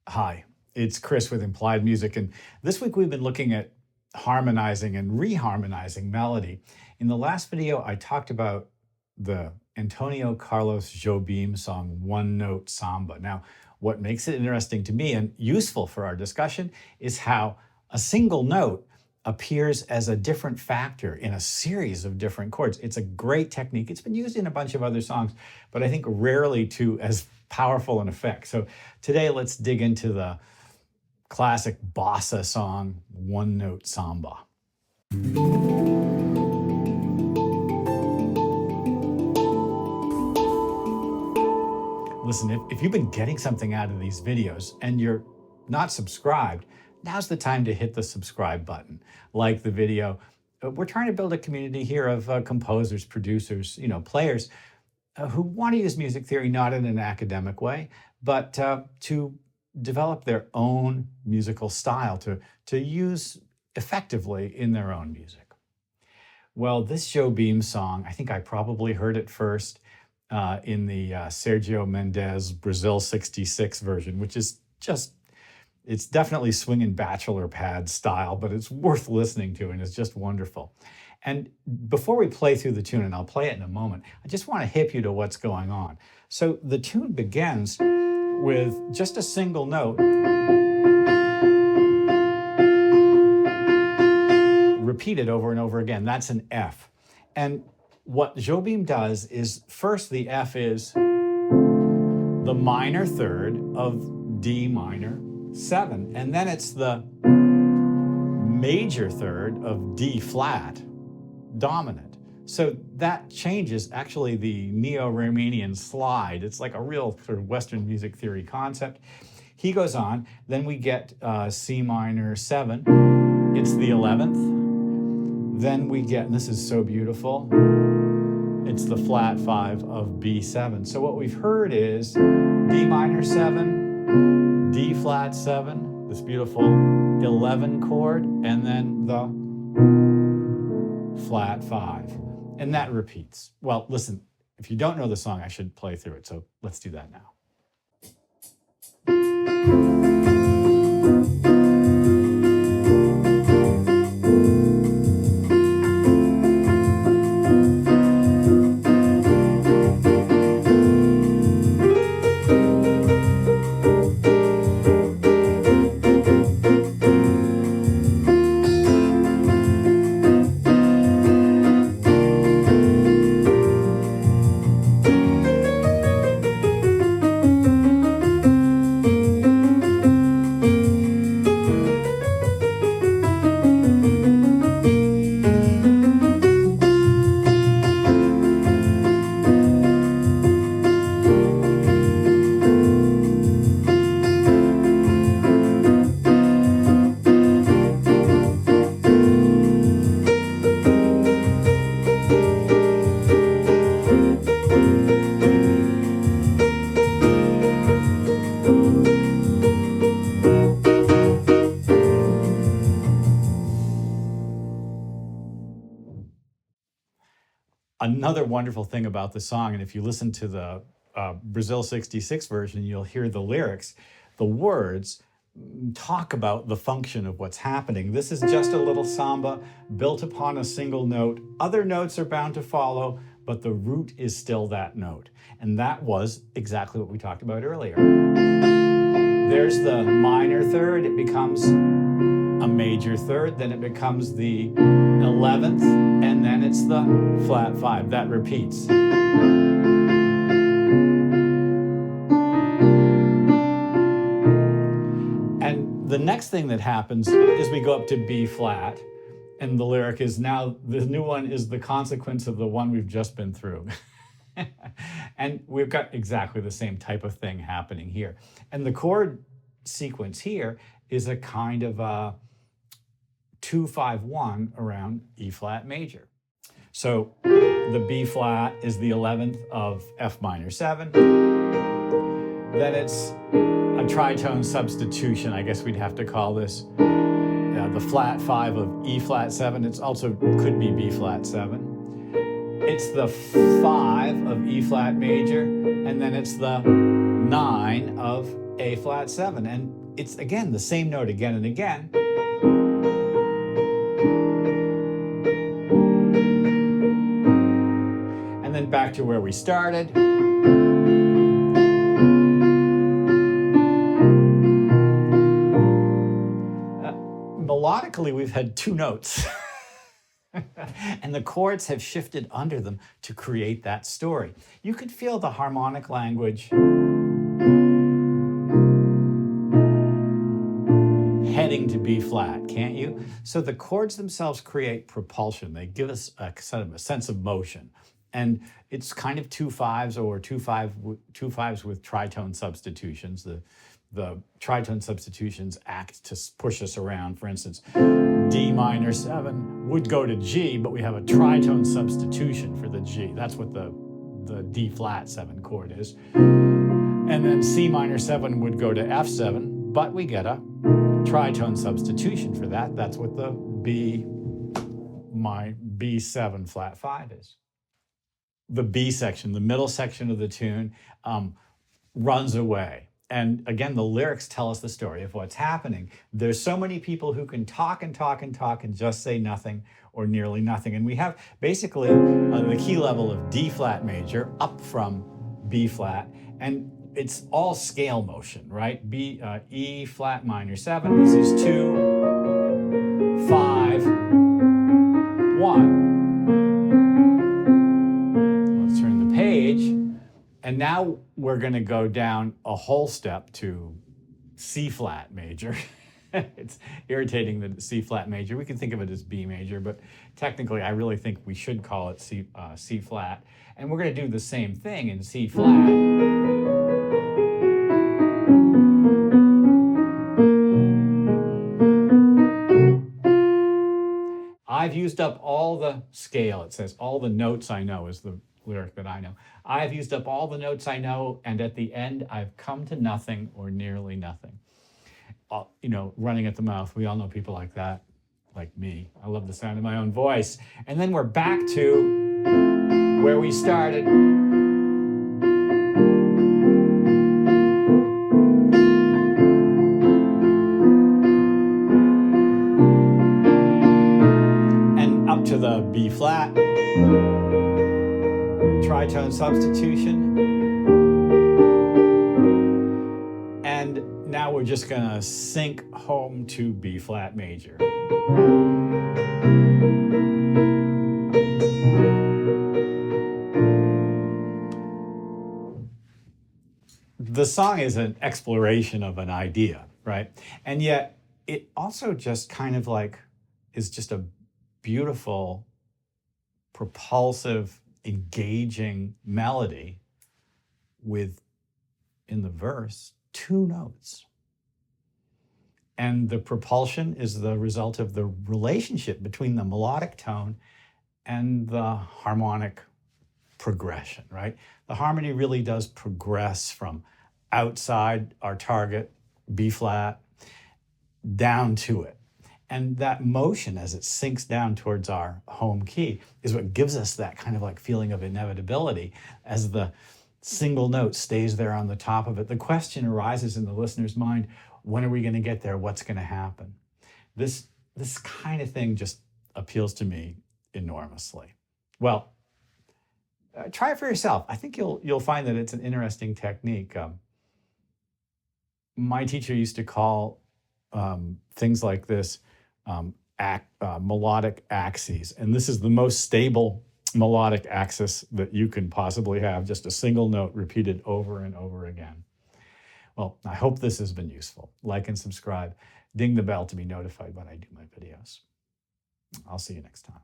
Hi, it's Chris with Implied Music, and this week we've been looking at harmonizing and reharmonizing melody. In the last video, I talked about the Antonio Carlos Jobim song, One Note Samba. Now, what makes it interesting to me and useful for our discussion is how a single note appears as a different factor in a series of different chords. It's a great technique. It's been used in a bunch of other songs, but I think rarely to as powerful an effect. So today, let's dig into the classic bossa song, One Note Samba. Listen, if you've been getting something out of these videos and you're not subscribed, now's the time to hit the subscribe button. Like the video. We're trying to build a community here of composers, producers, players who want to use music theory not in an academic way, but to develop their own musical style to use effectively in their own music. Well, this Jobim song, I think I probably heard it first in the Sergio Mendes Brazil 66 version, which is it's definitely swinging bachelor pad style, but it's worth listening to and it's just wonderful. And before we play through the tune, and I'll play it in a moment, I just want to hip you to what's going on. So the tune begins with just a single note repeated over and over again. That's an F. And what Jobim does is first the F is the minor third of D minor 7, and then it's the major third of D flat dominant. So that changes actually the Neo-Riemannian slide. It's like a real sort of Western music theory concept. He goes on, then we get C minor 7. It's the 11th. Then we get, and this is so beautiful, it's the flat 5 of B7. So what we've heard is D minor 7, D flat 7, this beautiful 11 chord, and then the flat 5. And that repeats. Well, listen, if you don't know the song, I should play through it. So let's do that now. Another wonderful thing about the song, and if you listen to the Brazil 66 version, you'll hear the lyrics. The words talk about the function of what's happening. This is just a little samba built upon a single note. Other notes are bound to follow, but the root is still that note. And that was exactly what we talked about earlier. There's the minor third. It becomes a major third, then it becomes the 11th, and then it's the flat 5. That repeats. And the next thing that happens is we go up to B flat, and the lyric is now, the new one is the consequence of the one we've just been through. And we've got exactly the same type of thing happening here. And the chord sequence here is a kind of a 2-5-1 around E flat major. So the B flat is the 11th of F minor 7. Then it's a tritone substitution, I guess we'd have to call this. The flat 5 of E flat 7. It's also could be B flat 7. It's the 5 of E flat major, and then it's the 9 of A flat 7. And it's, again, the same note again and again. And then back to where we started. Melodically, we've had two notes. And the chords have shifted under them to create that story. You could feel the harmonic language heading to B flat, can't you? So the chords themselves create propulsion. They give us a sense of motion. And it's kind of 2/5s or 2/5s with tritone substitutions. The tritone substitutions act to push us around. For instance, D minor 7 would go to G, but we have a tritone substitution for the G. That's what the D flat 7 chord is. And then C minor 7 would go to F7, but we get a tritone substitution for that. That's what the B7 flat 5 is. The B section, the middle section of the tune, runs away. And again, the lyrics tell us the story of what's happening. There's so many people who can talk and talk and talk and just say nothing or nearly nothing. And we have basically the key level of D flat major up from B flat. And it's all scale motion, right? E flat minor 7. This is 2, 5, 1. Let's turn the page. And now we're going to go down a whole step to C flat major. It's irritating that it's C flat major. We can think of it as B major, but technically I really think we should call it C flat. And we're going to do the same thing in C flat. I've used up all the scale. It says all the notes I know is the lyric that I know. I've used up all the notes I know, and at the end, I've come to nothing or nearly nothing. Running at the mouth. We all know people like that, like me. I love the sound of my own voice. And then we're back to where we started. And up to the B flat. Tritone substitution. And now we're just going to sink home to B flat major. The song is an exploration of an idea, right? And yet it also just kind of like is just a beautiful, propulsive, engaging melody with, in the verse, two notes. And the propulsion is the result of the relationship between the melodic tone and the harmonic progression, right? The harmony really does progress from outside our target, B flat, down to it. And that motion as it sinks down towards our home key is what gives us that kind of like feeling of inevitability as the single note stays there on the top of it. The question arises in the listener's mind, when are we going to get there? What's going to happen? This kind of thing just appeals to me enormously. Well, try it for yourself. I think you'll find that it's an interesting technique. My teacher used to call things like this melodic axes. And this is the most stable melodic axis that you can possibly have, just a single note repeated over and over again. Well, I hope this has been useful. Like and subscribe. Ding the bell to be notified when I do my videos. I'll see you next time.